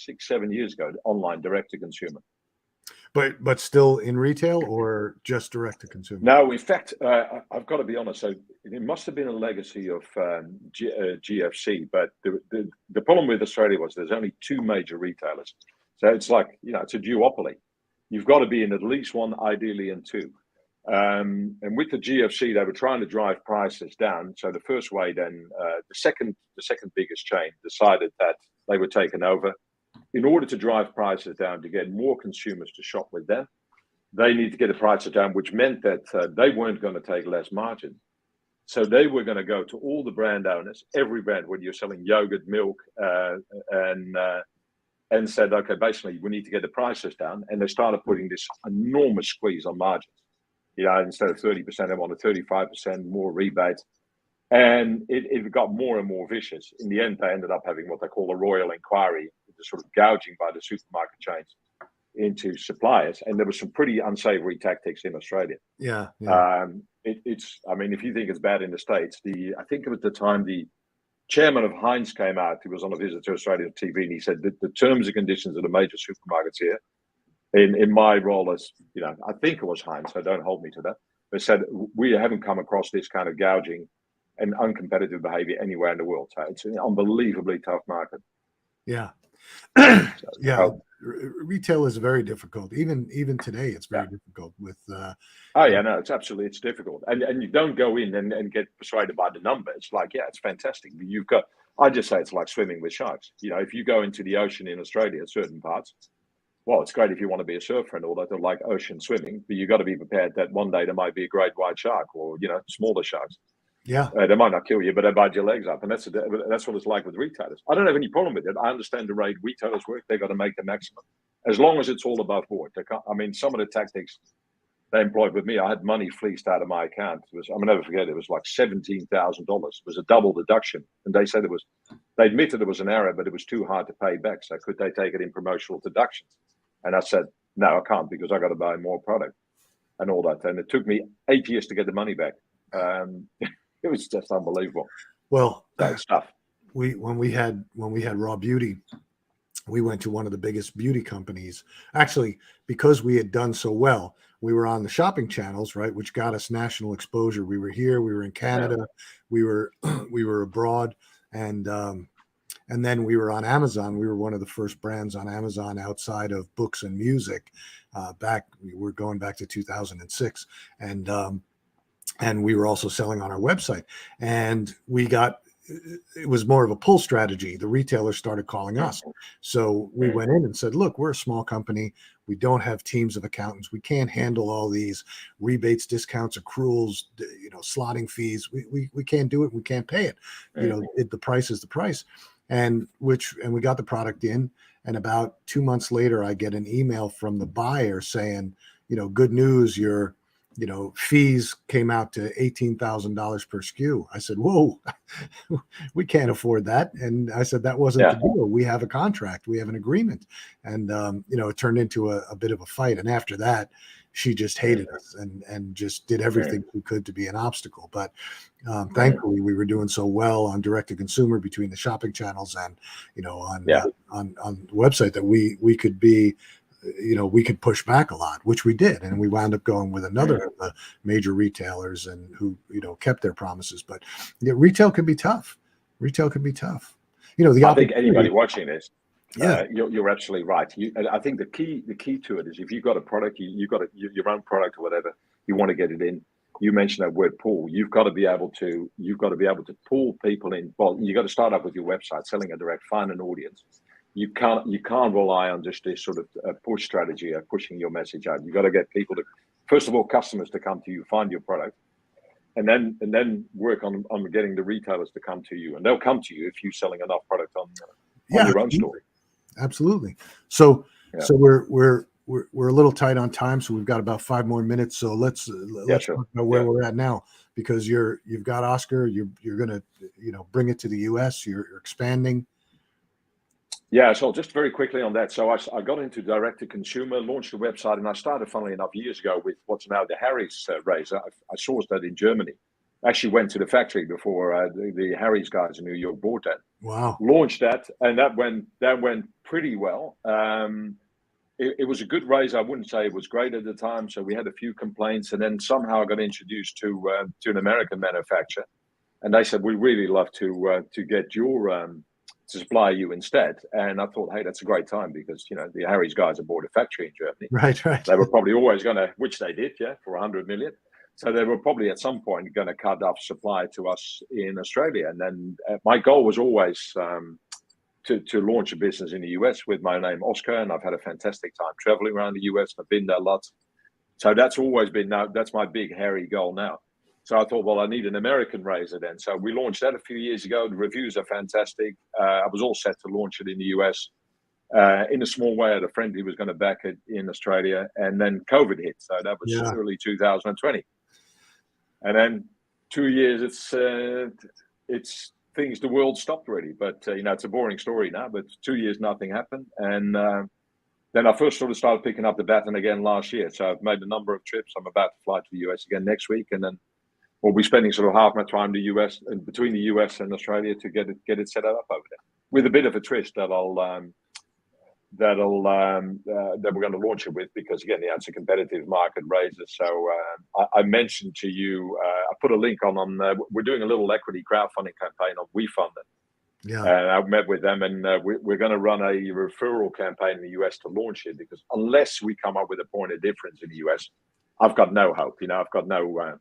6-7 years ago, online direct to consumer. But still in retail or just direct to consumer? No, in fact, I've got to be honest. So it must have been a legacy of GFC. But the problem with Australia was there's only 2 major retailers. So it's like, it's a duopoly. You've got to be in at least one, ideally in 2. And with the GFC, they were trying to drive prices down. So the first way, then the second biggest chain decided that they were taken over. In order to drive prices down to get more consumers to shop with them, they need to get the prices down, which meant that they weren't going to take less margin. So they were going to go to all the brand owners, every brand, when you're selling yogurt, milk, and said, okay, basically, we need to get the prices down. And they started putting this enormous squeeze on margins. Instead of 30%, they wanted 35%, more rebates. And it got more and more vicious. In the end, they ended up having what they call a royal inquiry, the sort of gouging by the supermarket chains into suppliers. And there were some pretty unsavory tactics in Australia. Yeah. If you think it's bad in the States, I think at the time the chairman of Heinz came out, he was on a visit to Australia TV, and he said that the terms and conditions of the major supermarkets here in my role as, I think it was Heinz, so don't hold me to that. They said, we haven't come across this kind of gouging and uncompetitive behavior anywhere in the world. So it's an unbelievably tough market. Yeah. So, Yeah. Retail is very difficult. Even today, it's very difficult with. It's difficult, and you don't go in and get persuaded by the number. It's like, it's fantastic. I just say it's like swimming with sharks. If you go into the ocean in Australia, certain parts, well, it's great if you want to be a surfer and all that, or like ocean swimming, but you got to be prepared that one day there might be a great white shark or smaller sharks. Yeah, they might not kill you, but they bite your legs up, and that's what it's like with retailers. I don't have any problem with it. I understand the way retailers work; they got to make the maximum, as long as it's all above board. Some of the tactics they employed with me, I had money fleeced out of my account. I'll never forget. It was like $17,000. It was a double deduction, and they said they admitted it was an error, but it was too hard to pay back. So could they take it in promotional deductions? And I said, no, I can't, because I got to buy more product and all that. And it took me 8 years to get the money back. It was just unbelievable. Well, that's tough. When we had Raw Beauty, we went to one of the biggest beauty companies. Actually, because we had done so well, we were on the shopping channels, right, which got us national exposure. We were here, we were in Canada, we were abroad, and then we were on Amazon. We were one of the first brands on Amazon outside of books and music. We're going back to 2006, and we were also selling on our website. And it was more of a pull strategy. The retailers started calling us. So we went in and said, look, we're a small company. We don't have teams of accountants. We can't handle all these rebates, discounts, accruals, slotting fees. We can't do it. We can't pay it. The price is the price. And we got the product in. And about 2 months later, I get an email from the buyer saying, good news, your fees came out to $18,000 per SKU. I said, whoa, we can't afford that. And I said, that wasn't the deal. We have a contract. We have an agreement. And, it turned into a bit of a fight. And after that, she just hated us and just did everything we could to be an obstacle. But thankfully, we were doing so well on direct to consumer between the shopping channels and, on the website that we could be, we could push back a lot, which we did. And we wound up going with another of the major retailers and who, kept their promises. But retail can be tough. I think anybody watching this, you're absolutely right. I think the key to it is, if you've got a product, you've got your own product or whatever, you want to get it in. You mentioned that word pull. You've got to be able to pull people in. Well, you got to start up with your website, selling a direct, find an audience. You can't rely on just this sort of push strategy of pushing your message out. You got to get people to, first of all, customers to come to you, find your product, and then work on getting the retailers to come to you, and they'll come to you if you're selling enough product on your own store. Absolutely. So we're a little tight on time, so we've got about 5 more minutes. So let's talk about where we're at now, because you've got Oscar. You're going to bring it to the US. You're expanding. Yeah, so just very quickly on that. So I got into direct-to-consumer, launched a website, and I started, funnily enough, years ago with what's now the Harry's razor. I sourced that in Germany. Actually went to the factory before the Harry's guys in New York bought that. Wow. Launched that, and that went pretty well. It was a good razor. I wouldn't say it was great at the time, so we had a few complaints, and then somehow I got introduced to an American manufacturer, and they said, we'd really love to get your... to supply you instead. And I thought, hey, that's a great time, because the Harry's guys have bought a factory in Germany. Right. They were probably always going to, which they did, for 100 million. So they were probably at some point going to cut off supply to us in Australia. And then my goal was always to launch a business in the US with my name, Oscar. And I've had a fantastic time traveling around the US. I've been there lots. So that's always been, that's my big hairy goal now. So I thought, well, I need an American razor then. So we launched that a few years ago. The reviews are fantastic. I was all set to launch it in the US. In a small way, I had a friend who was going to back it in Australia. And then COVID hit. So that was early 2020. And then 2 years, it's things, the world stopped really. But, it's a boring story now. But 2 years, nothing happened. And then I first sort of started picking up the baton again last year. So I've made a number of trips. I'm about to fly to the US again next week. And then we'll be spending sort of half my time in the US and between the US and Australia to get it set up over there, with a bit of a twist that that we're going to launch it with, because again, it's a competitive market raiser. So I mentioned to you, I put a link on we're doing a little equity crowdfunding campaign on WeFunded. Yeah. And I met with them, and we're going to run a referral campaign in the US to launch it, because unless we come up with a point of difference in the US, I've got no hope. I've got no,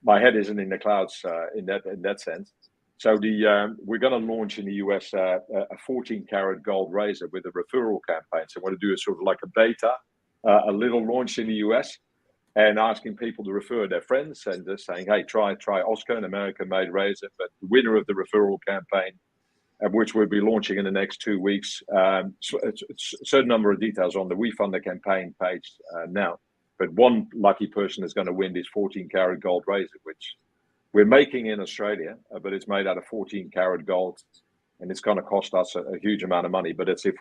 my head isn't in the clouds in that sense. So we're going to launch in the US a 14-karat gold razor with a referral campaign. So we're going to do a sort of like a beta, a little launch in the US, and asking people to refer their friends, and just saying, hey, try Oscar, an American-made razor. But the winner of the referral campaign, which we'll be launching in the next 2 weeks, a certain number of details on the WeFunded campaign page now. But one lucky person is going to win this 14-karat gold razor, which we're making in Australia, but it's made out of 14-karat gold, and it's going to cost us a huge amount of money. But it's to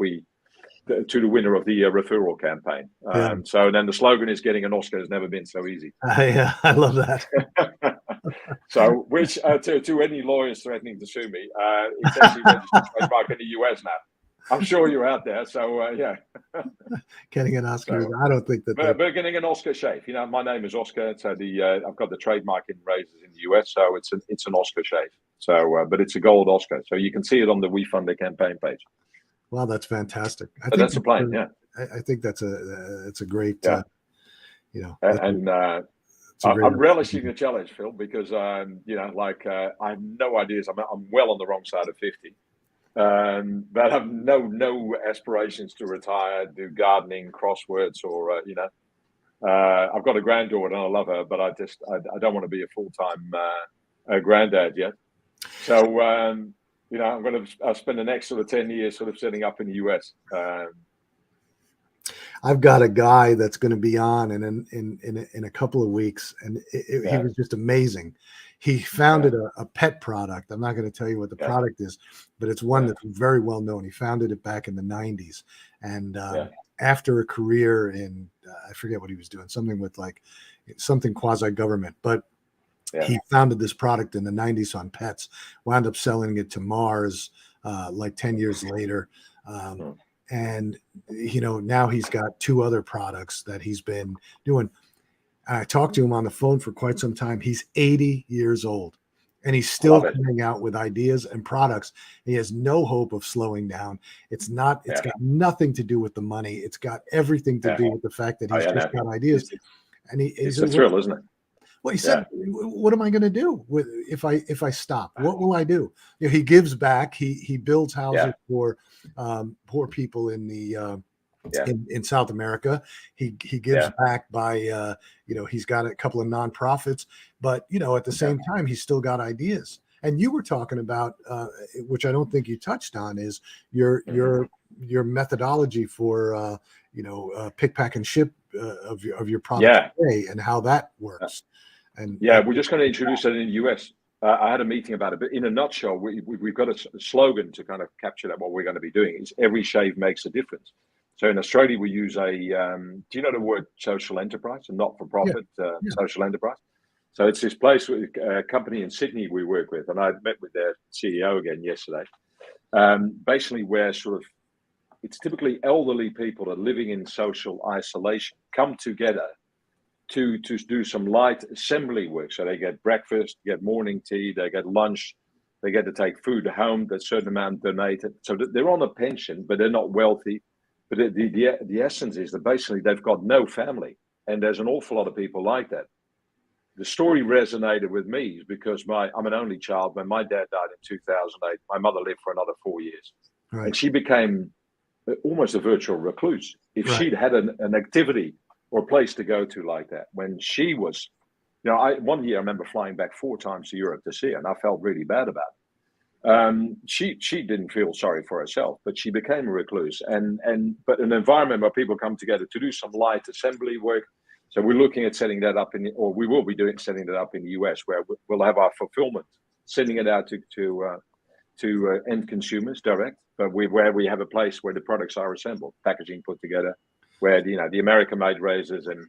the winner of the referral campaign. So then the slogan is, getting an Oscar has never been so easy. I love that. So, which to any lawyers threatening to sue me, it's actually registered trademark in the US now. I'm sure you're out there. So yeah. Getting an Oscar, so, I don't think that. But getting an Oscar shave. My name is Oscar. So I've got the trademark in razors in the US. So it's an Oscar shave. So, but it's a gold Oscar. So you can see it on the WeFunded campaign page. Wow, that's fantastic. I think that's the plan. Yeah. I think it's a great. Yeah. And I'm relishing the challenge, Phil, because I have no ideas. I'm well on the wrong side of 50. But I have no aspirations to retire, do gardening, crosswords, or I've got a granddaughter and I love her, but I don't want to be a full-time granddad yet. So I'm going to spend the next sort of 10 years sort of setting up in the US. I've got a guy that's going to be on in a couple of weeks, and he was just amazing. He founded a pet product. I'm not going to tell you what the product is, but it's one that's very well known. He founded it back in the 90s. And after a career in, I forget what he was doing, something with something quasi-government, but he founded this product in the 90s on pets, wound up selling it to Mars 10 years later. And, now he's got 2 other products that he's been doing. I talked to him on the phone for quite some time. He's 80 years old, and he's still coming out with ideas and products. He has no hope of slowing down. It's got nothing to do with the money. It's got everything to do with the fact that he's just got ideas. And it's a thrill, isn't it? Well, he said, what am I going to do if I stop? What will I do? He gives back. He builds houses for poor people in the in South America. He gives back by he's got a couple of nonprofits, but at the same time he's still got ideas. And you were talking about which I don't think you touched on, is your methodology for pick, pack, and ship of your product today, and how that works. And we're just going to introduce that in the US. I had a meeting about it, but in a nutshell, we've got a slogan to kind of capture that. What we're going to be doing is every shave makes a difference. So in Australia, we use do you know the word social enterprise, a not-for-profit social enterprise? So it's this place, a company in Sydney we work with, and I met with their CEO again yesterday. Basically, where it's typically elderly people that are living in social isolation come together to do some light assembly work. So they get breakfast, get morning tea, they get lunch, they get to take food home, that certain amount donated. So they're on a pension, but they're not wealthy. But the essence is that basically they've got no family. And there's an awful lot of people like that. The story resonated with me because I'm an only child. When my dad died in 2008, my mother lived for another 4 years. Right. And she became almost a virtual recluse. If she'd had an activity or a place to go to like that, when she was, one year I remember flying back 4 times to Europe to see her, and I felt really bad about it. She didn't feel sorry for herself, but she became a recluse, but an environment where people come together to do some light assembly work. So we're looking at setting that up we will be setting that up in the US, where we'll have our fulfillment, sending it out to end consumers direct, but where we have a place where the products are assembled, packaging put together, where the American-made razors, and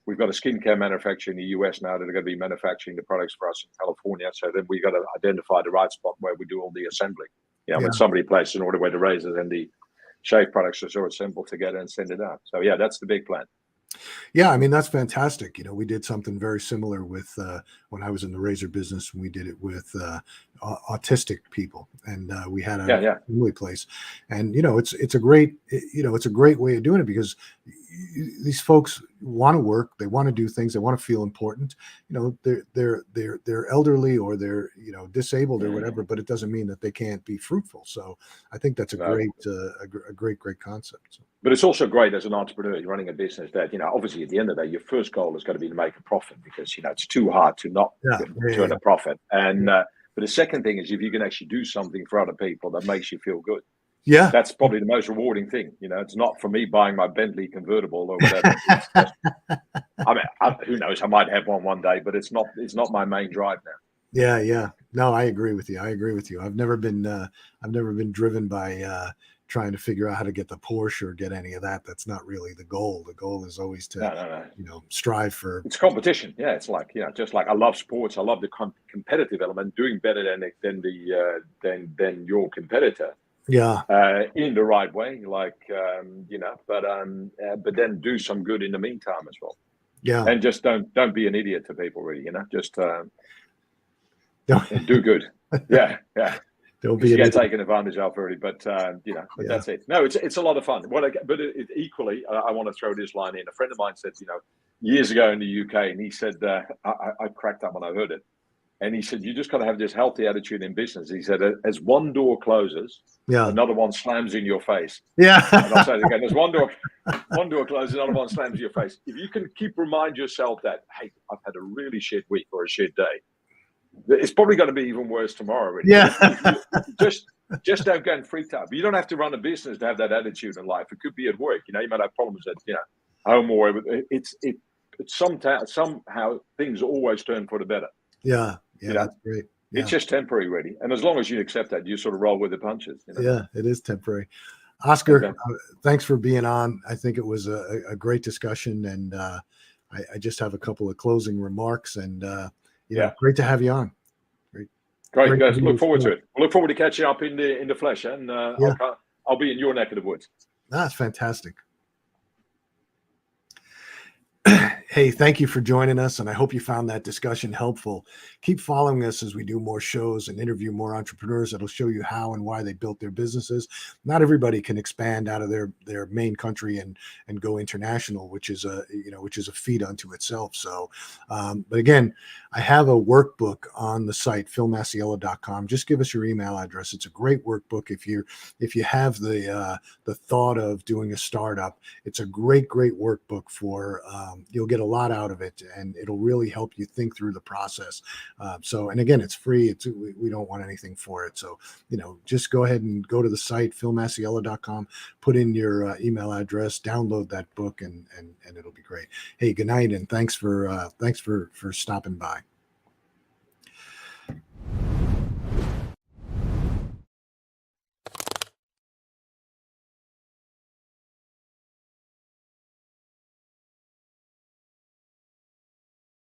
we've got a skincare manufacturer in the US now that are going to be manufacturing the products for us in California. So then we got to identify the right spot where we do all the assembly. When somebody places an order where the razors and the shave products are so assembled together and send it out. So yeah, that's the big plan. Yeah, I mean, that's fantastic. We did something very similar with when I was in the razor business. We did it with autistic people, and we had a family place. And it's a great it's a great way of doing it, because these folks want to work, they want to do things, they want to feel important. They're elderly, or they're disabled or whatever, but it doesn't mean that they can't be fruitful. So I think that's a great concept. So. But it's also great as an entrepreneur, you're running a business that, obviously at the end of the day, your first goal is going to be to make a profit, because, it's too hard to not turn a profit. And, but the second thing is, if you can actually do something for other people that makes you feel good. Yeah. That's probably the most rewarding thing. It's not for me buying my Bentley convertible or whatever. It's just, who knows? I might have one day, but it's not my main drive now. Yeah. No, I agree with you. I've never been driven by, trying to figure out how to get the Porsche or get any of that. That's not really the goal. The goal is always to, strive for. It's competition. Yeah, it's like just like I love sports. I love the competitive element, doing better than your competitor. Yeah. In the right way, but then do some good in the meantime as well. Yeah. And just don't be an idiot to people, really. Just do good. Yeah. Don't be get taken advantage of already, but that's it. No, it's a lot of fun. Equally, I want to throw this line in. A friend of mine said, years ago in the UK, and he said, I cracked up when I heard it, and he said, you just got to have this healthy attitude in business. He said, as one door closes, another one slams in your face. Yeah. And I'll say it again: as one door closes, another one slams in your face. If you can remind yourself that, hey, I've had a really shit week or a shit day, it's probably going to be even worse tomorrow. Really. Yeah. Just don't get freaked out. But you don't have to run a business to have that attitude in life. It could be at work. You might have problems at home or whatever. It's somehow things always turn for the better. Yeah. That's great. Yeah. It's just temporary, really. And as long as you accept that, you sort of roll with the punches. Yeah, it is temporary. Oscar, thanks for being on. I think it was a great discussion, and I just have a couple of closing remarks, and great to have you on. Great guys. Look forward to it. We'll look forward to catching up in the flesh, and I'll be in your neck of the woods. That's fantastic. Hey, thank you for joining us, and I hope you found that discussion helpful. Keep following us as we do more shows and interview more entrepreneurs that'll show you how and why they built their businesses. Not everybody can expand out of their main country and go international, which is a feat unto itself. So, but again, I have a workbook on the site philmasiello.com. Just give us your email address. It's a great workbook if you have the thought of doing a startup. It's a great workbook for you'll get a lot out of it, and it'll really help you think through the process. And again, it's free. We don't want anything for it. So, just go ahead and go to the site, philmasiello.com, put in your email address, download that book, and it'll be great. Hey, good night. And thanks for stopping by.